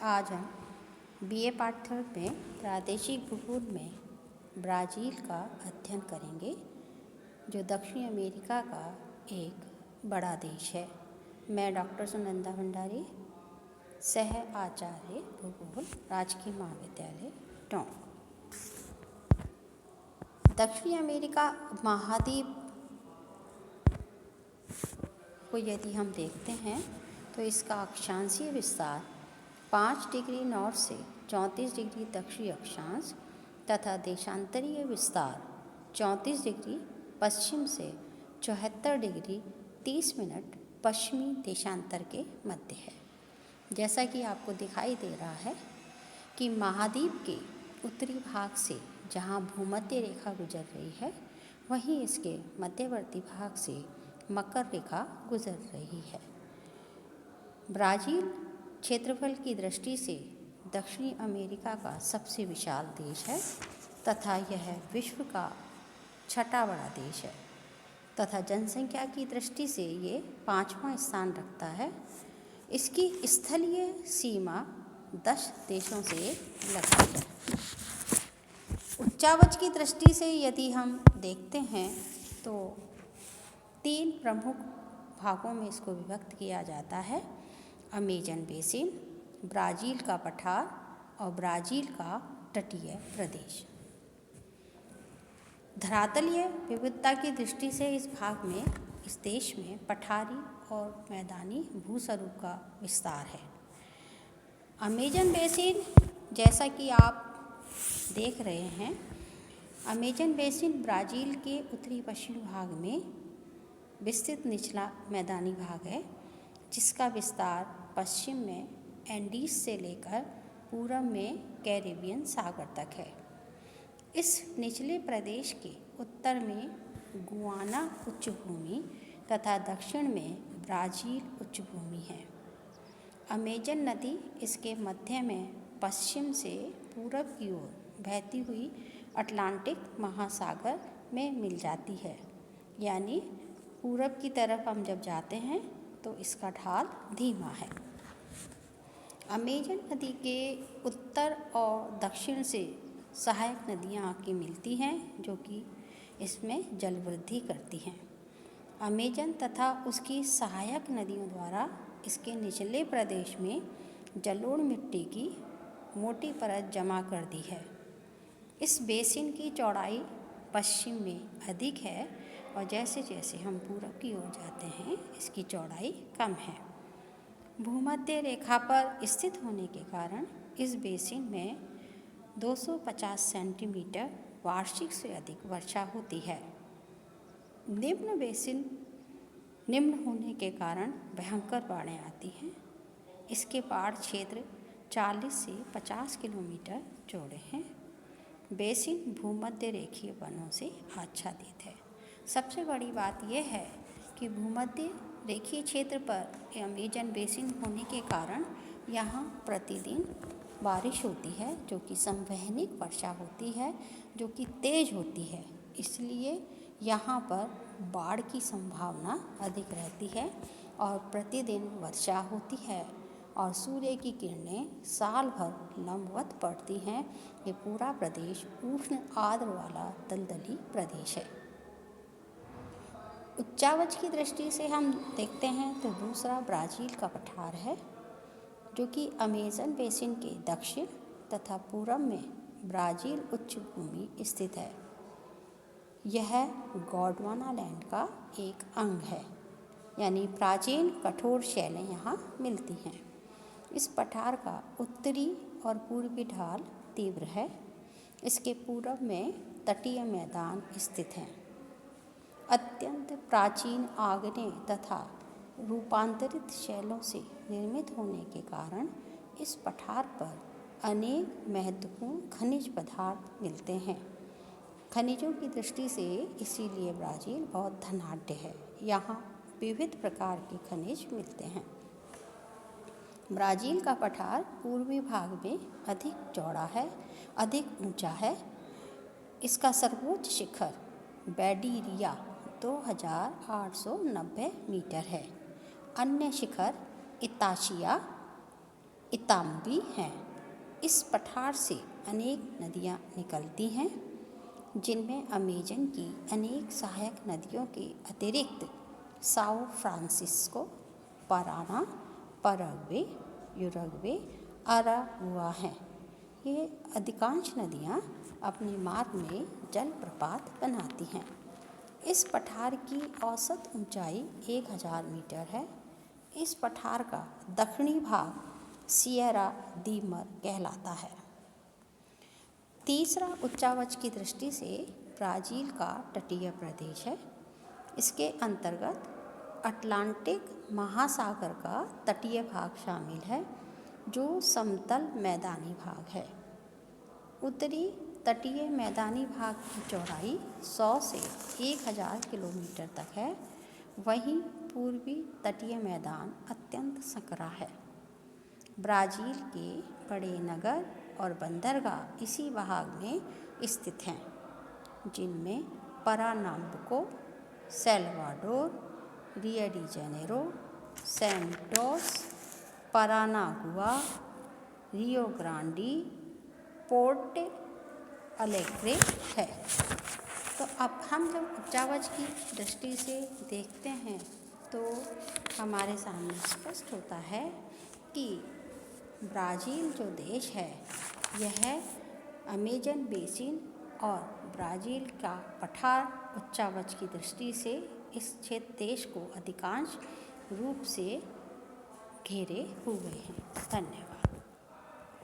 आज हम BA part third में प्रादेशिक भूगोल में ब्राज़ील का अध्ययन करेंगे, जो दक्षिण अमेरिका का एक बड़ा देश है। मैं डॉक्टर सुनंदा भंडारी, सह आचार्य भूगोल, राजकीय महाविद्यालय टोंक। दक्षिण अमेरिका महाद्वीप को यदि हम देखते हैं तो इसका अक्षांशीय विस्तार 5 डिग्री नॉर्थ से 34 डिग्री दक्षिणी अक्षांश तथा देशांतरीय विस्तार 34 डिग्री पश्चिम से 74 डिग्री 30 मिनट पश्चिमी देशांतर के मध्य है। जैसा कि आपको दिखाई दे रहा है कि महाद्वीप के उत्तरी भाग से जहां भूमध्य रेखा गुजर रही है, वहीं इसके मध्यवर्ती भाग से मकर रेखा गुजर रही है। ब्राज़ील क्षेत्रफल की दृष्टि से दक्षिणी अमेरिका का सबसे विशाल देश है तथा यह विश्व का छठा बड़ा देश है तथा जनसंख्या की दृष्टि से ये 5वां स्थान रखता है। इसकी स्थलीय सीमा 10 देशों से लगती है। उच्चावच की दृष्टि से यदि हम देखते हैं तो 3 प्रमुख भागों में इसको विभक्त किया जाता है: अमेजन बेसिन, ब्राज़ील का पठार और ब्राज़ील का तटीय प्रदेश। धरातलीय विविधता की दृष्टि से इस देश में पठारी और मैदानी भूस्वरूप का विस्तार है। अमेजन बेसिन, जैसा कि आप देख रहे हैं, अमेजन बेसिन ब्राज़ील के उत्तरी पश्चिमी भाग में विस्तृत निचला मैदानी भाग है, जिसका विस्तार पश्चिम में एंडीज से लेकर पूरब में कैरिबियन सागर तक है। इस निचले प्रदेश के उत्तर में गुआना उच्चभूमि तथा दक्षिण में ब्राज़ील उच्चभूमि है। अमेजन नदी इसके मध्य में पश्चिम से पूरब की ओर बहती हुई अटलांटिक महासागर में मिल जाती है। यानी पूरब की तरफ हम जब जाते हैं तो इसका ढाल धीमा है। अमेजन नदी के उत्तर और दक्षिण से सहायक नदियां आके मिलती हैं, जो कि इसमें जल वृद्धि करती हैं। अमेजन तथा उसकी सहायक नदियों द्वारा इसके निचले प्रदेश में जलोढ़ मिट्टी की मोटी परत जमा कर दी है। इस बेसिन की चौड़ाई पश्चिम में अधिक है और जैसे जैसे हम पूरब की ओर जाते हैं, इसकी चौड़ाई कम है। भूमध्य रेखा पर स्थित होने के कारण इस बेसिन में 250 सेंटीमीटर वार्षिक से अधिक वर्षा होती है। निम्न बेसिन निम्न होने के कारण भयंकर बाढ़ें आती हैं। इसके बाढ़ क्षेत्र 40 से 50 किलोमीटर चौड़े हैं। बेसिन भूमध्य रेखीय वनों से आच्छादित है। सबसे बड़ी बात यह है कि भूमध्य रेखीय क्षेत्र पर अमेजन बेसिन होने के कारण यहाँ प्रतिदिन बारिश होती है, जो कि संवहनिक वर्षा होती है, जो कि तेज होती है। इसलिए यहाँ पर बाढ़ की संभावना अधिक रहती है और प्रतिदिन वर्षा होती है और सूर्य की किरणें साल भर लंबवत पड़ती हैं। ये पूरा प्रदेश उष्ण आर्द्र वाला दलदली प्रदेश है। उच्चावच की दृष्टि से हम देखते हैं तो दूसरा ब्राज़ील का पठार है, जो कि अमेजन बेसिन के दक्षिण तथा पूरब में ब्राज़ील उच्चभूमि स्थित है। यह गोंडवाना लैंड का एक अंग है, यानी प्राचीन कठोर शैलें यहाँ मिलती हैं। इस पठार का उत्तरी और पूर्वी ढाल तीव्र है। इसके पूरब में तटीय मैदान स्थित हैं। अत्यंत प्राचीन आग्नेय तथा रूपांतरित शैलों से निर्मित होने के कारण इस पठार पर अनेक महत्वपूर्ण खनिज पदार्थ मिलते हैं। खनिजों की दृष्टि से इसीलिए ब्राज़ील बहुत धनाढ्य है। यहाँ विविध प्रकार के खनिज मिलते हैं। ब्राज़ील का पठार पूर्वी भाग में अधिक चौड़ा है, अधिक ऊंचा है। इसका सर्वोच्च शिखर बैडिरिया 2890 मीटर है। अन्य शिखर इताशिया इताम्बी हैं। इस पठार से अनेक नदियाँ निकलती हैं, जिनमें अमेजन की अनेक सहायक नदियों के अतिरिक्त Sao Francisco, Parana, Paraguay, Uruguay, Aragua हैं। ये अधिकांश नदियाँ अपने मार्ग में जलप्रपात बनाती हैं। इस पठार की औसत ऊंचाई 1000 मीटर है। इस पठार का दक्षिणी भाग सिएरा दी मर कहलाता है। तीसरा उच्चावच की दृष्टि से ब्राज़ील का तटीय प्रदेश है। इसके अंतर्गत अटलांटिक महासागर का तटीय भाग शामिल है, जो समतल मैदानी भाग है। उत्तरी तटीय मैदानी भाग की चौड़ाई 100 से 1000 किलोमीटर तक है। वहीं पूर्वी तटीय मैदान अत्यंत संकरा है। ब्राज़ील के बड़े नगर और बंदरगाह इसी भाग में स्थित हैं, जिनमें Pernambuco, Salvador, Rio de Janeiro, Santos, Paranagua, Rio Grande, Porto Alegre है। तो अब हम जब उच्चावच की दृष्टि से देखते हैं तो हमारे सामने स्पष्ट होता है कि ब्राज़ील जो देश है यह अमेजन बेसिन और ब्राज़ील का पठार उच्चावच की दृष्टि से इस क्षेत्र देश को अधिकांश रूप से घेरे हुए हैं। धन्यवाद।